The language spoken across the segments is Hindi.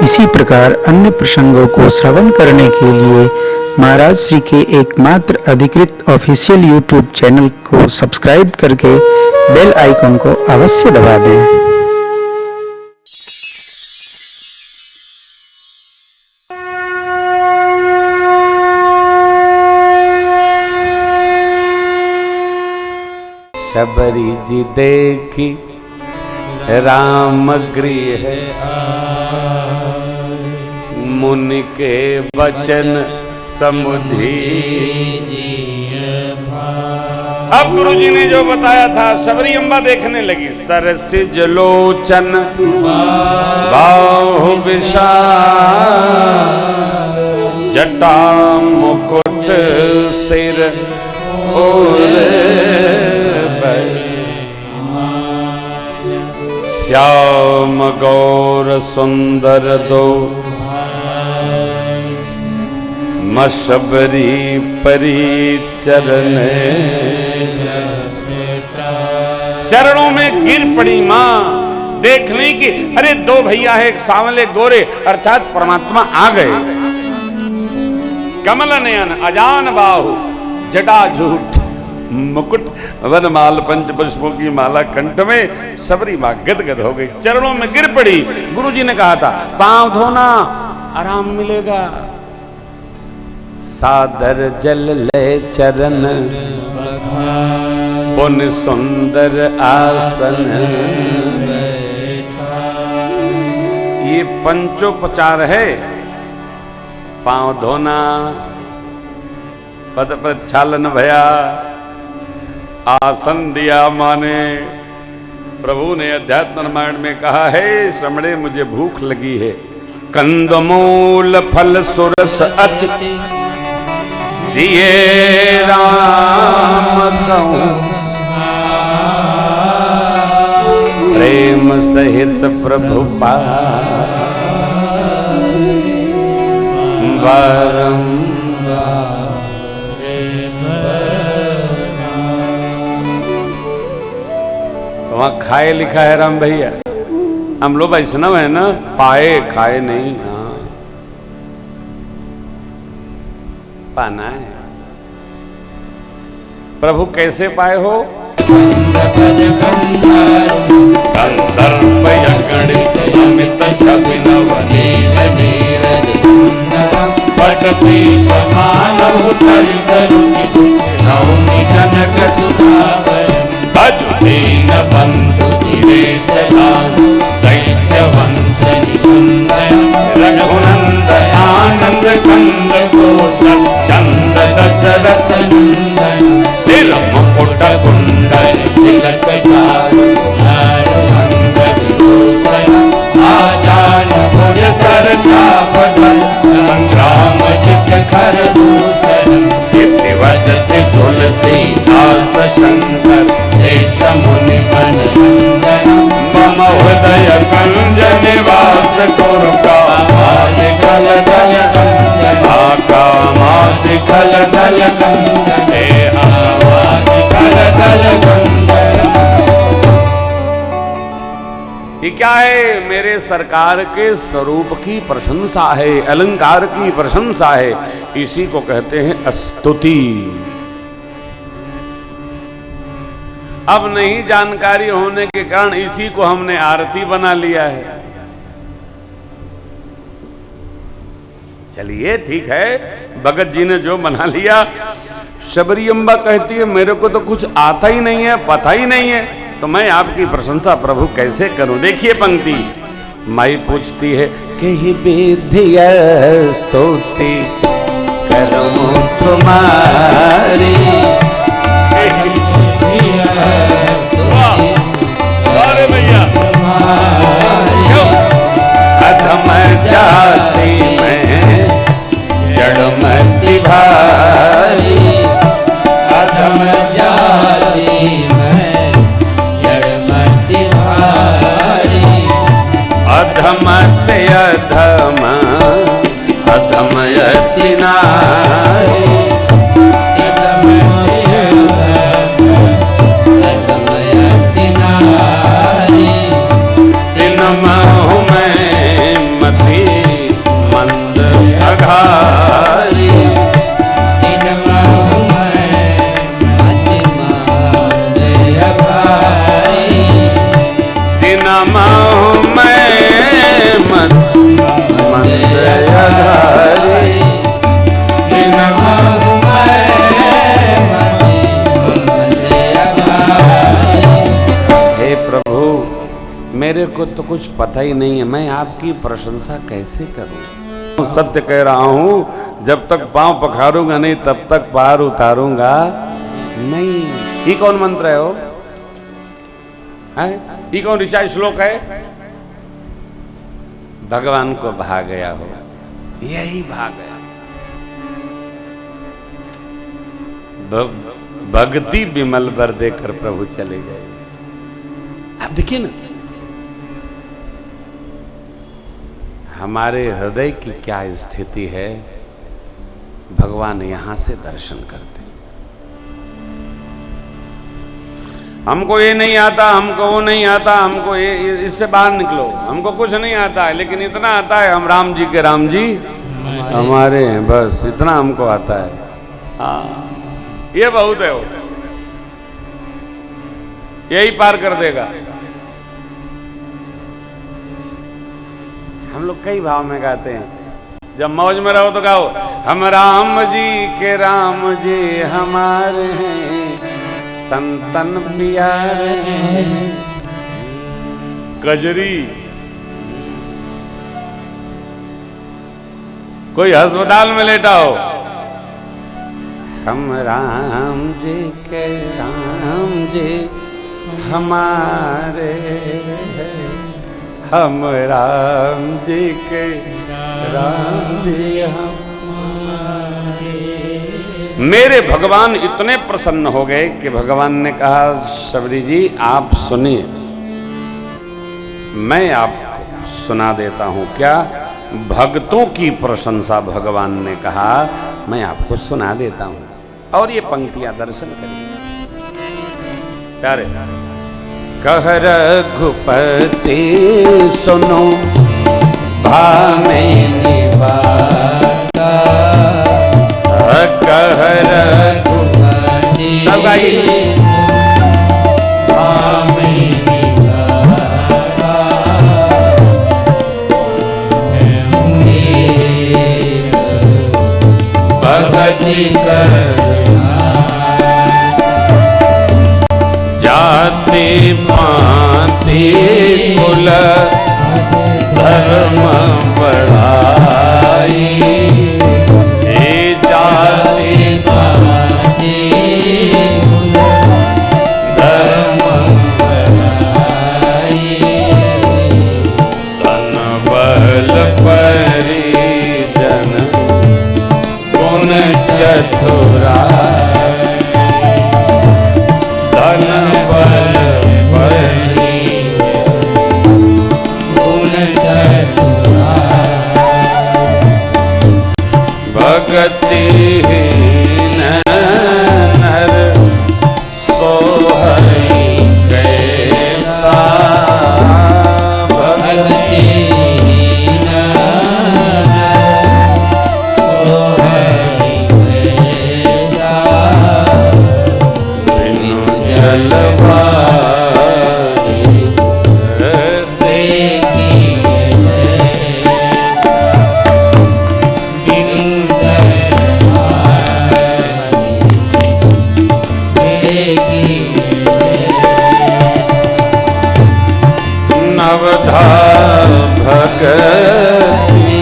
इसी प्रकार अन्य प्रसंगों को श्रवण करने के लिए महाराज श्री के एकमात्र अधिकृत ऑफिशियल यूट्यूब चैनल को सब्सक्राइब करके बेल आइकन को अवश्य दबा दें। शबरी जी देखी राम गृह मुनि के वचन समुझी। अब गुरु जी ने जो बताया था, शबरी अम्बा देखने लगी। सरसिज लोचन बाहु विशाल, जटा मुकुट सिर श्याम गौर सुंदर दो मशबरी परी चरण, चरणों में गिर पड़ी मां। देखने की अरे दो भैया है, एक सांवले गोरे, अर्थात परमात्मा आ गए। कमल नयन अजान बाहु जटा झूठ मुकुट वनमाल पंच पुष्पों की माला कंठ में। सबरी मां गदगद हो गई, चरणों में गिर पड़ी। गुरुजी ने कहा था पांव धोना आराम मिलेगा। सादर जल ले चरण पुन सुंदर आसन, ये पंचोपचार है। पांव धोना, पद प्रक्षालन भया, आसन दिया माने। प्रभु ने अध्यात्म रामायण में कहा है, श्रमणे मुझे भूख लगी है। कंदमूल फल सुरस अति दिए राम कहूं, प्रेम सहित प्रभु बारंबार। वहां खाए लिखा है राम भैया। हम लोग वैष्णव है ना, पाए खाए नहीं। हाँ पाना है। प्रभु कैसे पाए हो? दीन बंधु दिवेश लाल, दैत्य वंश निकुंदन, रघुनंद आनंद कंद कोशल, चंद दशरथ नंदन, सिर मुकुट कुंडल तिलक चारु, हर अंगद भूषण, आजान भुज सर बदल, संग्राम जित खर दूषण, इति वदति तुलसीदास शंकर, मुनि बन मम हृदय कंज निवास कुरुका, खल दल कामाद खल दल खल दल। ये क्या है? मेरे सरकार के स्वरूप की प्रशंसा है, अलंकार की प्रशंसा है। इसी को कहते हैं स्तुति। अब नहीं जानकारी होने के कारण इसी को हमने आरती बना लिया है। चलिए ठीक है, भगत जी ने जो बना लिया। शबरी अम्बा कहती है मेरे को तो कुछ आता ही नहीं है, पता ही नहीं है, तो मैं आपकी प्रशंसा प्रभु कैसे करूं। देखिए पंक्ति, माई पूछती है कही विधिया स्तुति करूं तुम्हारी, अधम जाति में जड़मति भारी, अधम जाति में जड़मति भारी, अधमत अधम अधमयति नारी, मती अघारी जिनमहु मैं मति मंद अघारी जिनमहु मैं मंद अघारी जिनमहु मैं मति मंद अघारी। हे प्रभु, मेरे को तो कुछ पता ही नहीं है, मैं आपकी प्रशंसा कैसे करूं? सत्य कह रहा हूं, जब तक पांव पखारूंगा नहीं तब तक पार उतारूंगा नहीं। ये कौन मंत्र है? ये कौन ऋचा श्लोक है? भगवान को भा गया हो, यही भा गया। भक्ति विमल बर देकर प्रभु चले जाए। आप देखिए ना, हमारे हृदय की क्या स्थिति है, भगवान यहां से दर्शन करते। हमको ये नहीं आता, हमको वो नहीं आता, हमको ये इससे बाहर निकलो, हमको कुछ नहीं आता है, लेकिन इतना आता है, हम राम जी के राम जी हमारे हैं, बस इतना हमको आता है। हाँ, ये बहुत है, वो यही पार कर देगा। हम लोग कई भाव में गाते हैं, जब मौज में रहो तो गाओ, हम राम जी के राम जी हमारे हैं, संतन प्यारे हैं। कजरी, कोई अस्पताल में लेटा हो, हम राम जी के राम जी हमारे, हम राम जी के राम जी हमारे। मेरे भगवान इतने प्रसन्न हो गए कि भगवान ने कहा, शबरी जी आप सुनिए, मैं आपको सुना देता हूं। क्या? भक्तों की प्रशंसा भगवान ने कहा, मैं आपको सुना देता हूं। और ये पंक्तियां दर्शन करिए प्यारे। कह रघुपति सुनो भामिनी बाता, कह रघुपति सब गाइए। भामिनी बाता, भगति करना जाति पाति कुल धर्म बढ़ाई, हे जाति पाति कुल धर्म बढ़ाई, धन बल परिजन गुण चतुराई, धन बल भक्तिहीन नर सोहई कैसा, भक्तिहीन सोहई कैसा, बिनु जलवारी देखी नवधा भगति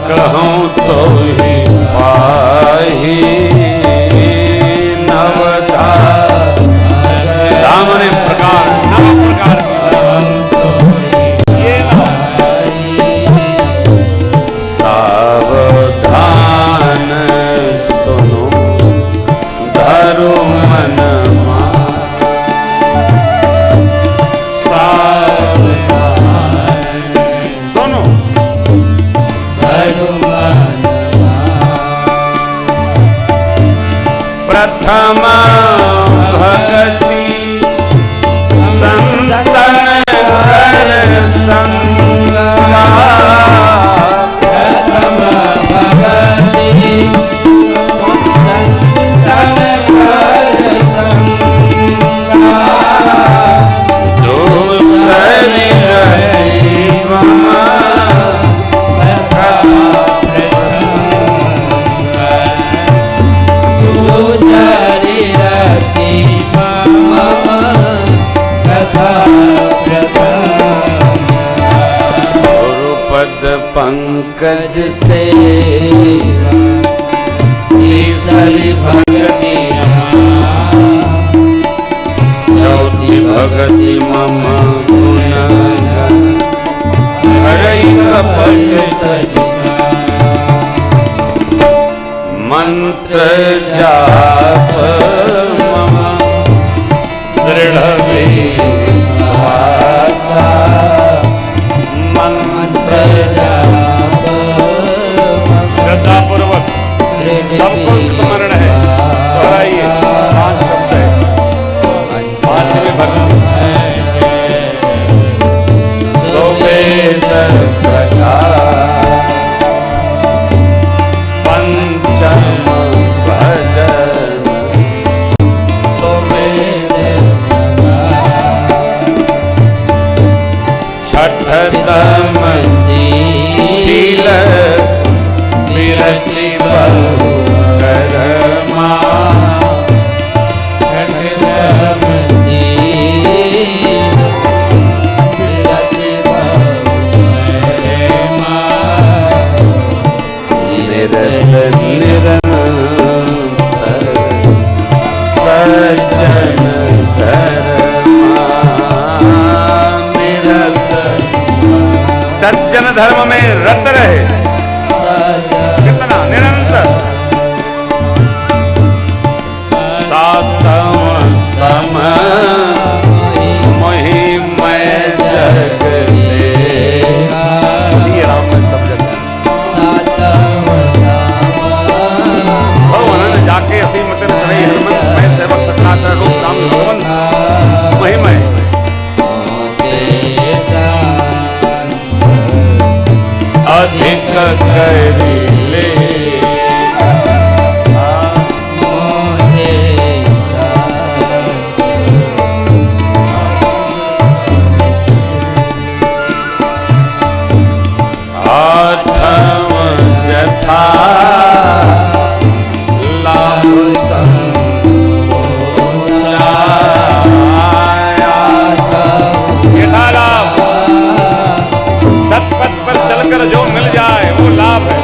कहूँ तो ही पाही, नवधा राम ने प्रकार नव प्रकार ये सावधान सुनो धरो मन प्रथम भगति संतन कर संगा, प्रथम पंकज सेवा ईश्वरी भगति चौथी भगति मम गुण हरई कपट मंत्र जाप मम दृढ़ विश्वास मंत्र जाप श्रद्धा पूर्वक सबको स्मरण है। दोहराइए, 5 शब्द है, 5वें भगवान पंचम भजन छठतम शील विरति बहु कर्मा सज्जन धर्म में रत रहे, कितना निरंतर। सातम सम मोहि मैं जग देवा। श्री राम में सब जगह भगवान जाके असीमत रही हनुमंत मैं सेवक सत्याग्रह रूप राम भगवंत महिमय अधिक करिले आठम यथा सतपथ पर चलकर जो मिल जाए वो लाभ है।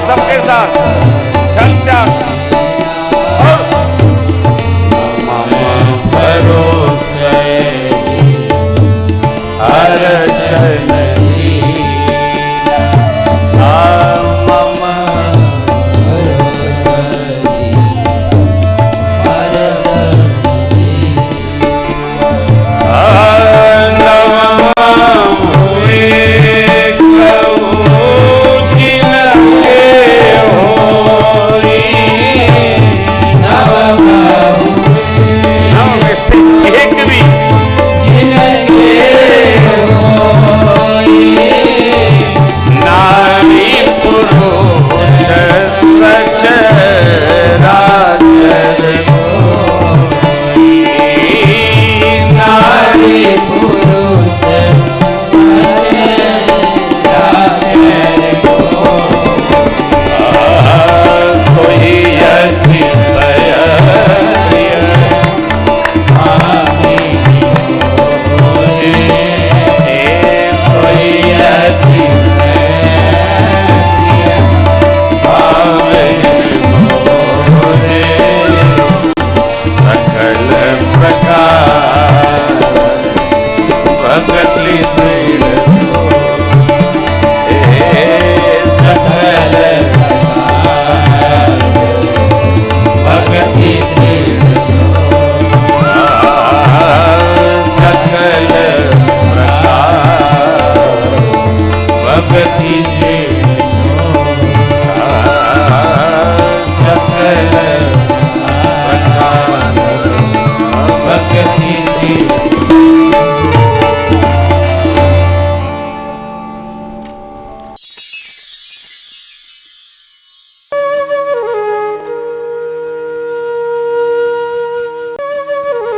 सबके साथ छल त्याग और मम भरोसे अर्चन मम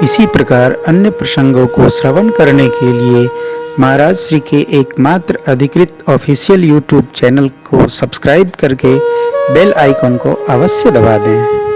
इसी प्रकार अन्य प्रसंगों को श्रवण करने के लिए महाराज श्री के एकमात्र अधिकृत ऑफिशियल यूट्यूब चैनल को सब्सक्राइब करके बेल आइकन को अवश्य दबा दें।